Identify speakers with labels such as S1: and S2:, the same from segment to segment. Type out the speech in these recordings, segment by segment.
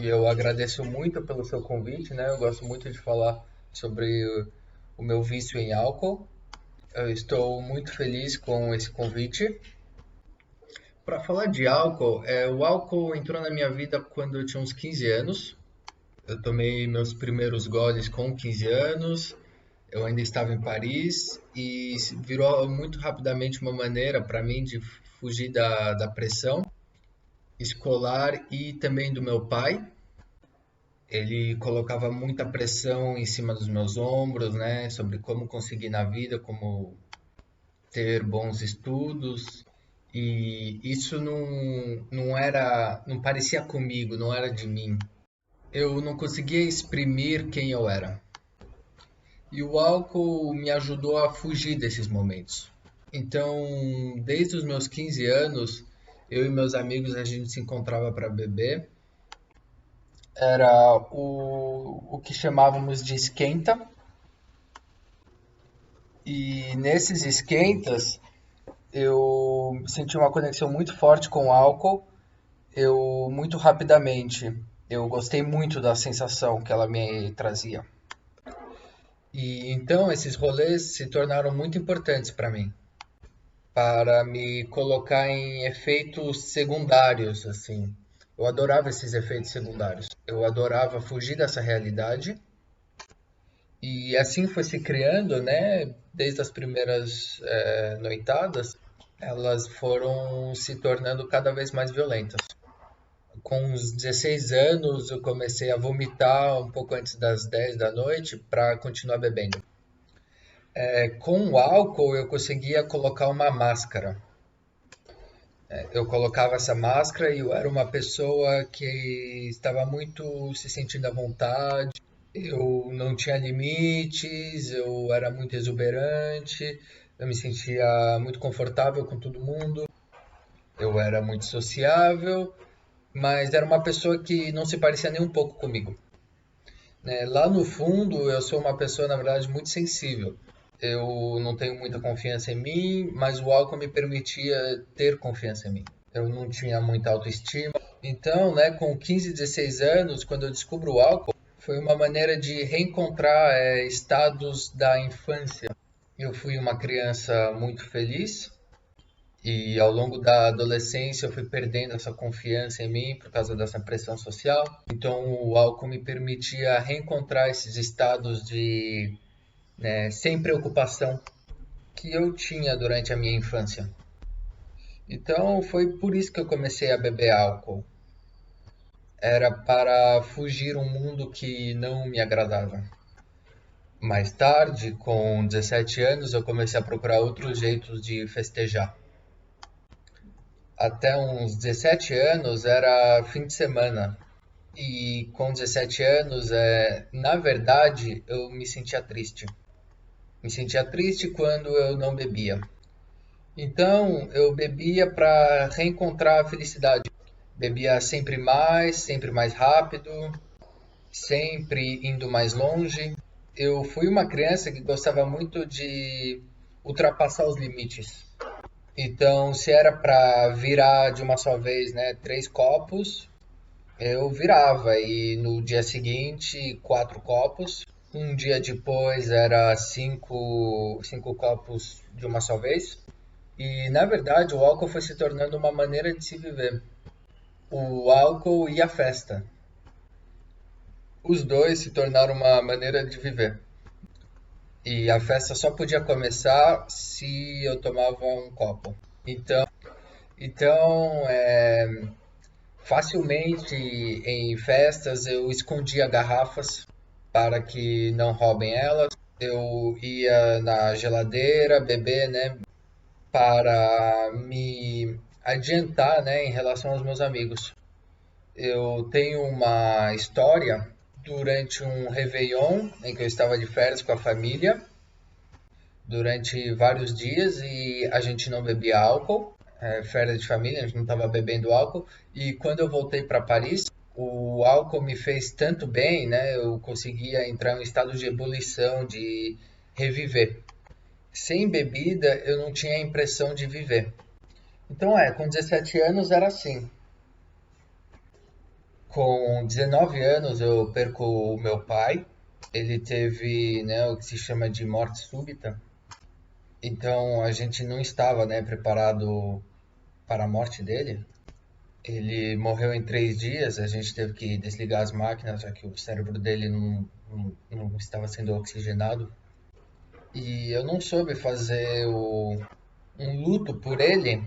S1: E eu agradeço muito pelo seu convite, né? Eu gosto muito de falar sobre o meu vício em álcool. Eu estou muito feliz com esse convite. Para falar de álcool, o álcool entrou na minha vida quando eu tinha uns 15 anos. Eu tomei meus primeiros goles com 15 anos. Eu ainda estava em Paris e virou muito rapidamente uma maneira para mim de fugir da pressão escolar e também do meu pai. Ele colocava muita pressão em cima dos meus ombros, né, sobre como conseguir na vida, como ter bons estudos, e isso não parecia comigo, não era de mim. Eu não conseguia exprimir quem eu era. E o álcool me ajudou a fugir desses momentos. Então, desde os meus 15 anos, eu e meus amigos a gente se encontrava para beber. Era o que chamávamos de esquenta. E nesses esquentas, eu senti uma conexão muito forte com o álcool. Eu, muito rapidamente, eu gostei muito da sensação que ela me trazia. E então esses rolês se tornaram muito importantes para mim, para me colocar em efeitos secundários, assim. Eu adorava esses efeitos secundários. Eu adorava fugir dessa realidade. E assim foi se criando, né? Desde as primeiras noitadas, elas foram se tornando cada vez mais violentas. Com uns 16 anos, eu comecei a vomitar um pouco antes das 10 da noite para continuar bebendo. Com o álcool, eu conseguia colocar uma máscara. Eu colocava essa máscara e eu era uma pessoa que estava muito se sentindo à vontade. Eu não tinha limites, eu era muito exuberante, eu me sentia muito confortável com todo mundo, eu era muito sociável, mas era uma pessoa que não se parecia nem um pouco comigo, né? Lá no fundo, eu sou uma pessoa, na verdade, muito sensível. Eu não tenho muita confiança em mim, mas o álcool me permitia ter confiança em mim. Eu não tinha muita autoestima. Então, né, com 15, 16 anos, quando eu descubro o álcool, foi uma maneira de reencontrar estados da infância. Eu fui uma criança muito feliz e ao longo da adolescência eu fui perdendo essa confiança em mim por causa dessa pressão social. Então o álcool me permitia reencontrar esses estados de sem preocupação que eu tinha durante a minha infância. Então foi por isso que eu comecei a beber álcool. Era para fugir um mundo que não me agradava. Mais tarde, com 17 anos, eu comecei a procurar outros jeitos de festejar. Até uns 17 anos era fim de semana. E com 17 anos, na verdade, eu me sentia triste. Me sentia triste quando eu não bebia. Então, eu bebia para reencontrar a felicidade. Bebia sempre mais rápido, sempre indo mais longe. Eu fui uma criança que gostava muito de ultrapassar os limites. Então, se era para virar de uma só vez, né, 3 copos, eu virava. E no dia seguinte, 4 copos. Um dia depois era cinco copos de uma só vez. E na verdade, o álcool foi se tornando uma maneira de se viver. O álcool e a festa. Os dois se tornaram uma maneira de viver. E a festa só podia começar se eu tomava um copo. Então, facilmente em festas eu escondia garrafas para que não roubem elas. Eu ia na geladeira beber, né, para me adiantar, né, em relação aos meus amigos. Eu tenho uma história durante um Réveillon em que eu estava de férias com a família durante vários dias e a gente não bebia álcool, férias de família, a gente não estava bebendo álcool. E quando eu voltei para Paris, o álcool me fez tanto bem, né? Eu conseguia entrar em um estado de ebulição, de reviver. Sem bebida, eu não tinha a impressão de viver. Então, com 17 anos era assim. Com 19 anos eu perco o meu pai. Ele teve, né, o que se chama de morte súbita. Então a gente não estava, né, preparado para a morte dele. Ele morreu em 3 dias. A gente teve que desligar as máquinas, já que o cérebro dele não estava sendo oxigenado. E eu não soube fazer um luto por ele.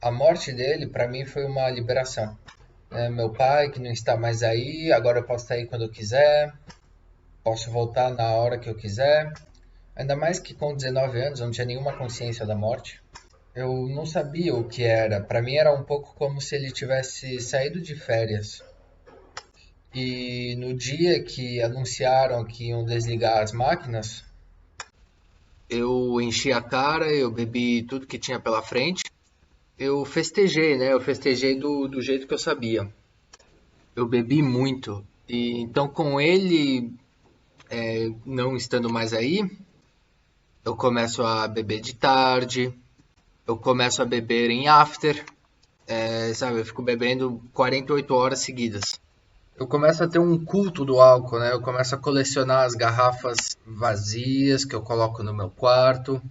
S1: A morte dele, para mim, foi uma liberação. Meu pai, que não está mais aí, agora eu posso sair quando eu quiser, posso voltar na hora que eu quiser. Ainda mais que com 19 anos eu não tinha nenhuma consciência da morte. Eu não sabia o que era. Para mim era um pouco como se ele tivesse saído de férias. E no dia que anunciaram que iam desligar as máquinas, eu enchi a cara, eu bebi tudo que tinha pela frente. Eu festejei, né? Eu festejei do jeito que eu sabia. Eu bebi muito. E então com ele não estando mais aí, eu começo a beber de tarde, eu começo a beber em after, sabe? Eu fico bebendo 48 horas seguidas. Eu começo a ter um culto do álcool, né? Eu começo a colecionar as garrafas vazias que eu coloco no meu quarto,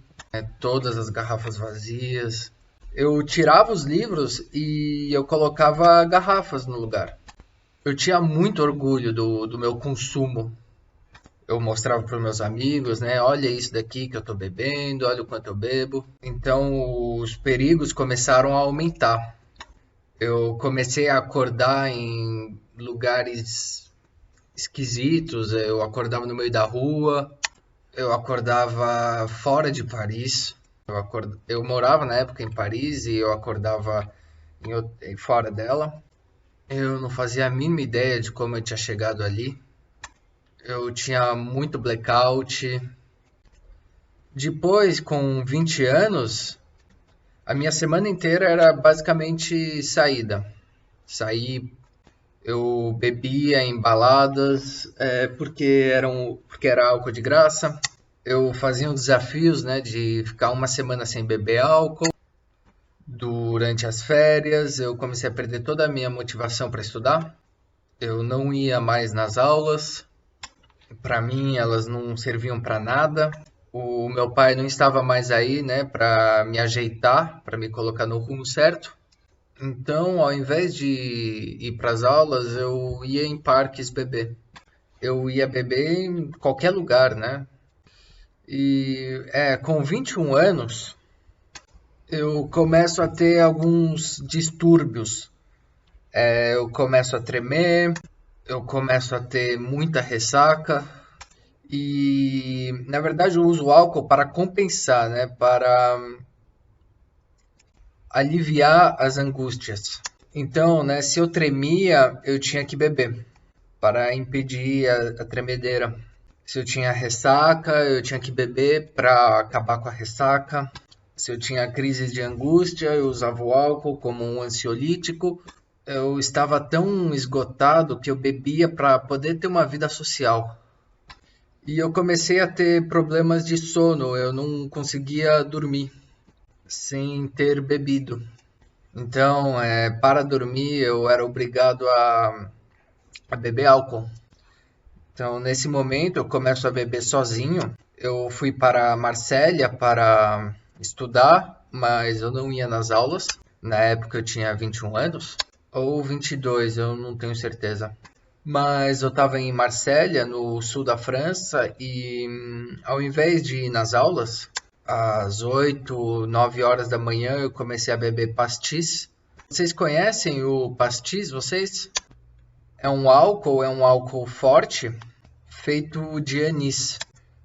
S1: todas as garrafas vazias. Eu tirava os livros e eu colocava garrafas no lugar. Eu tinha muito orgulho do meu consumo. Eu mostrava para os meus amigos, né? Olha isso daqui que eu estou bebendo, olha o quanto eu bebo. Então os perigos começaram a aumentar. Eu comecei a acordar em lugares esquisitos. Eu acordava no meio da rua, eu acordava fora de Paris. Eu morava na época em Paris e eu acordava fora dela. Eu não fazia a mínima ideia de como eu tinha chegado ali. Eu tinha muito blackout. Depois, com 20 anos, a minha semana inteira era basicamente saída. Sair, eu bebia em baladas, porque era álcool de graça. Eu fazia uns desafios, né, de ficar uma semana sem beber álcool. Durante as férias, eu comecei a perder toda a minha motivação para estudar. Eu não ia mais nas aulas. Para mim, elas não serviam para nada. O meu pai não estava mais aí, né, para me ajeitar, para me colocar no rumo certo. Então, ao invés de ir para as aulas, eu ia em parques beber. Eu ia beber em qualquer lugar, né? Com 21 anos, eu começo a ter alguns distúrbios. Eu começo a tremer, eu começo a ter muita ressaca. E, na verdade, eu uso o álcool para compensar, né? Para aliviar as angústias. Então, né, se eu tremia, eu tinha que beber para impedir a tremedeira. Se eu tinha ressaca, eu tinha que beber para acabar com a ressaca. Se eu tinha crises de angústia, eu usava o álcool como um ansiolítico. Eu estava tão esgotado que eu bebia para poder ter uma vida social. E eu comecei a ter problemas de sono, eu não conseguia dormir sem ter bebido. Então, para dormir, eu era obrigado a beber álcool. Então, nesse momento, eu começo a beber sozinho. Eu fui para Marsella para estudar, mas eu não ia nas aulas. Na época, eu tinha 21 anos, ou 22, eu não tenho certeza. Mas eu estava em Marsella, no sul da França, e ao invés de ir nas aulas, às 8, 9 horas da manhã eu comecei a beber pastis. Vocês conhecem o pastis, vocês? É um álcool forte, feito de anis.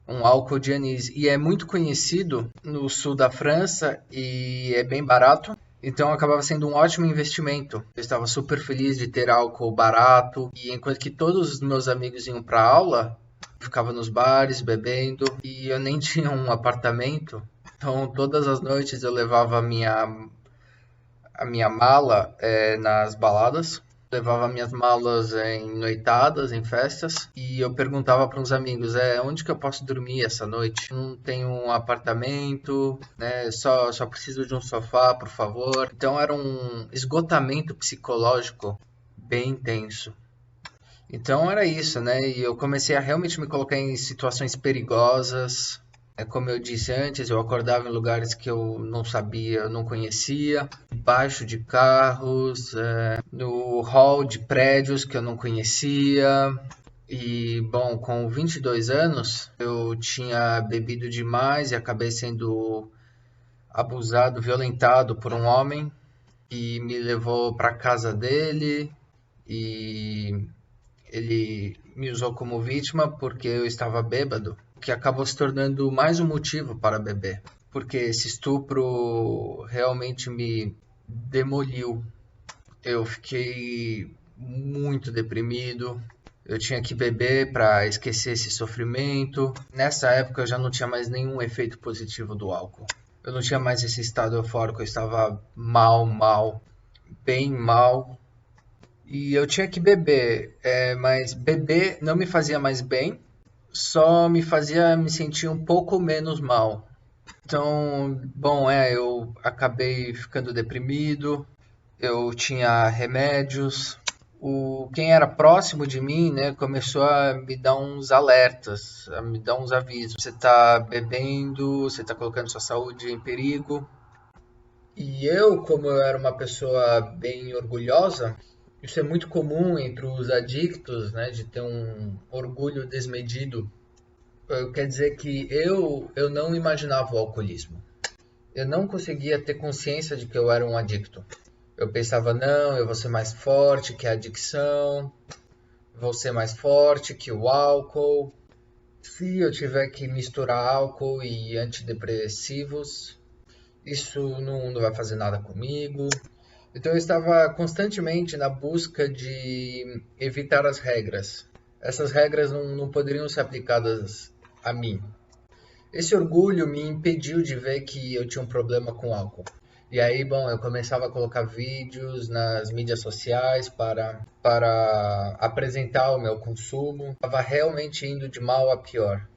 S1: Um álcool de anis. E é muito conhecido no sul da França e é bem barato. Então acabava sendo um ótimo investimento. Eu estava super feliz de ter álcool barato. E enquanto que todos os meus amigos iam para aula, eu ficava nos bares bebendo. E eu nem tinha um apartamento. Então todas as noites eu levava a minha mala nas baladas. Levava minhas malas em noitadas, em festas, e eu perguntava para uns amigos, onde que eu posso dormir essa noite? Não tenho um apartamento, né? Só preciso de um sofá, por favor. Então era um esgotamento psicológico bem intenso. Então era isso, né? E eu comecei a realmente me colocar em situações perigosas. É como eu disse antes, eu acordava em lugares que eu não sabia, não conhecia, debaixo de carros, no hall de prédios que eu não conhecia. E, bom, com 22 anos, eu tinha bebido demais e acabei sendo abusado, violentado por um homem e me levou para casa dele e ele me usou como vítima porque eu estava bêbado, o que acabou se tornando mais um motivo para beber, porque esse estupro realmente me demoliu. Eu fiquei muito deprimido. Eu tinha que beber para esquecer esse sofrimento. Nessa época eu já não tinha mais nenhum efeito positivo do álcool. Eu não tinha mais esse estado eufórico, eu estava mal, bem mal. E eu tinha que beber, mas beber não me fazia mais bem, só me fazia me sentir um pouco menos mal. Então, bom, eu acabei ficando deprimido, eu tinha remédios. Quem era próximo de mim, né, começou a me dar uns alertas, a me dar uns avisos. Você está bebendo, você está colocando sua saúde em perigo. E eu, como eu era uma pessoa bem orgulhosa, isso é muito comum entre os adictos, né, de ter um orgulho desmedido. Quer dizer que eu não imaginava o alcoolismo. Eu não conseguia ter consciência de que eu era um adicto. Eu pensava, não, eu vou ser mais forte que a adicção, vou ser mais forte que o álcool. Se eu tiver que misturar álcool e antidepressivos, isso não vai fazer nada comigo. Então eu estava constantemente na busca de evitar as regras. Essas regras não poderiam ser aplicadas a mim. Esse orgulho me impediu de ver que eu tinha um problema com álcool. E aí, bom, eu começava a colocar vídeos nas mídias sociais para apresentar o meu consumo. Estava realmente indo de mal a pior.